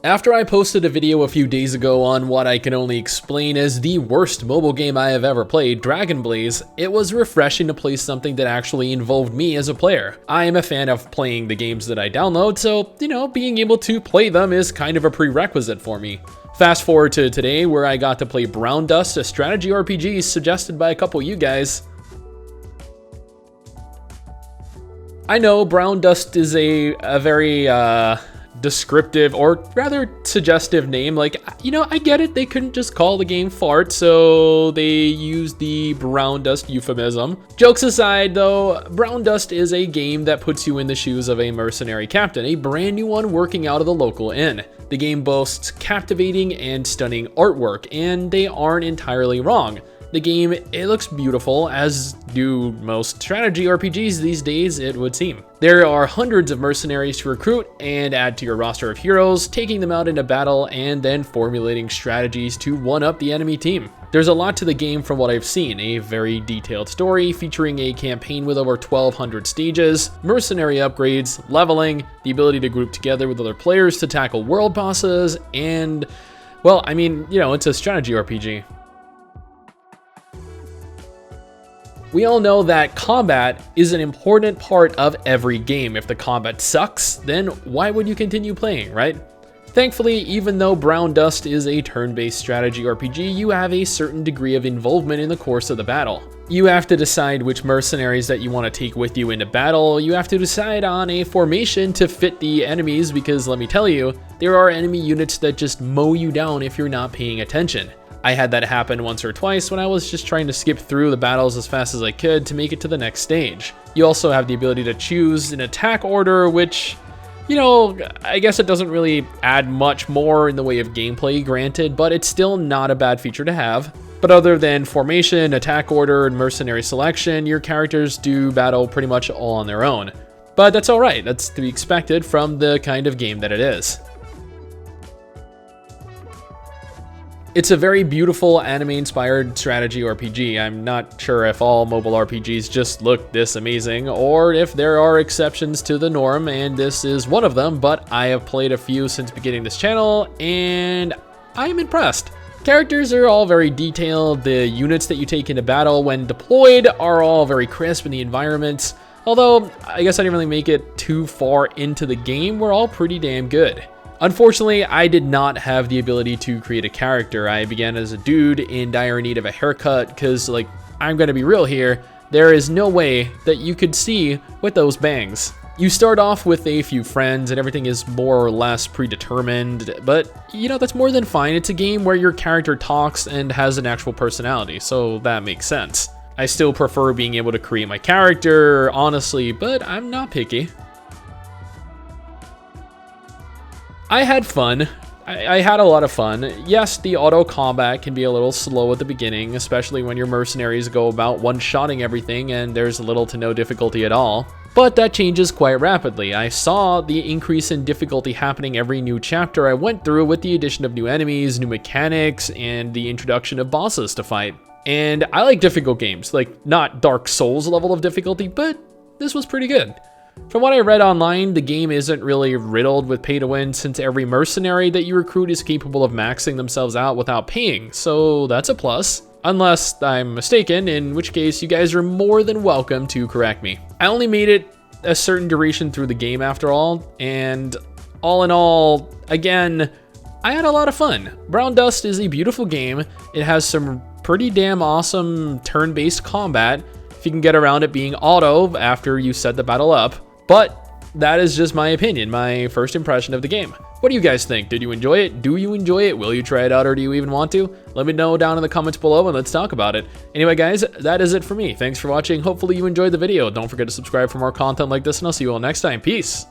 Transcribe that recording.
After I posted a video a few days ago on what I can only explain as the worst mobile game I have ever played, Dragon Blaze, it was refreshing to play something that actually involved me as a player. I am a fan of playing the games that I download, so, being able to play them is kind of a prerequisite for me. Fast forward to today, where I got to play Brown Dust, a strategy RPG suggested by a couple of you guys. I know Brown Dust is a very, descriptive or rather suggestive name. I get it, they couldn't just call the game Fart, so they used the Brown Dust euphemism. Jokes aside though, Brown Dust is a game that puts you in the shoes of a mercenary captain, a brand new one working out of the local inn. The game boasts captivating and stunning artwork, and they aren't entirely wrong. The game, it looks beautiful, as do most strategy RPGs these days, it would seem. There are hundreds of mercenaries to recruit and add to your roster of heroes, taking them out into battle and then formulating strategies to one-up the enemy team. There's a lot to the game from what I've seen, a very detailed story featuring a campaign with over 1,200 stages, mercenary upgrades, leveling, the ability to group together with other players to tackle world bosses, and, well, it's a strategy RPG. We all know that combat is an important part of every game. If the combat sucks, then why would you continue playing, right? Thankfully, even though Brown Dust is a turn-based strategy RPG, you have a certain degree of involvement in the course of the battle. You have to decide which mercenaries that you want to take with you into battle. You have to decide on a formation to fit the enemies, because let me tell you, there are enemy units that just mow you down if you're not paying attention. I had that happen once or twice when I was just trying to skip through the battles as fast as I could to make it to the next stage. You also have the ability to choose an attack order, which, I guess it doesn't really add much more in the way of gameplay, granted, but it's still not a bad feature to have. But other than formation, attack order, and mercenary selection, your characters do battle pretty much all on their own. But that's alright, that's to be expected from the kind of game that it is. It's a very beautiful anime-inspired strategy RPG. I'm not sure if all mobile RPGs just look this amazing, or if there are exceptions to the norm, and this is one of them, but I have played a few since beginning this channel, and I'm impressed. Characters are all very detailed, the units that you take into battle when deployed are all very crisp in the environments, although I guess I didn't really make it too far into the game, we're all pretty damn good. Unfortunately, I did not have the ability to create a character. I began as a dude in dire need of a haircut because, I'm gonna be real here, there is no way that you could see with those bangs. You start off with a few friends and everything is more or less predetermined, but that's more than fine. It's a game where your character talks and has an actual personality, so that makes sense. I still prefer being able to create my character, honestly, but I'm not picky. I had fun. I had a lot of fun. Yes, the auto combat can be a little slow at the beginning, especially when your mercenaries go about one-shotting everything and there's little to no difficulty at all. But that changes quite rapidly. I saw the increase in difficulty happening every new chapter I went through with the addition of new enemies, new mechanics, and the introduction of bosses to fight. And I like difficult games, not Dark Souls level of difficulty, but this was pretty good. From what I read online, the game isn't really riddled with pay to win since every mercenary that you recruit is capable of maxing themselves out without paying, so that's a plus. Unless I'm mistaken, in which case you guys are more than welcome to correct me. I only made it a certain duration through the game after all, and all in all, again, I had a lot of fun. Brown Dust is a beautiful game. It has some pretty damn awesome turn-based combat, if you can get around it being auto after you set the battle up. But that is just my opinion, my first impression of the game. What do you guys think? Did you enjoy it? Do you enjoy it? Will you try it out, or do you even want to? Let me know down in the comments below and let's talk about it. Anyway guys, that is it for me. Thanks for watching. Hopefully you enjoyed the video. Don't forget to subscribe for more content like this, and I'll see you all next time. Peace!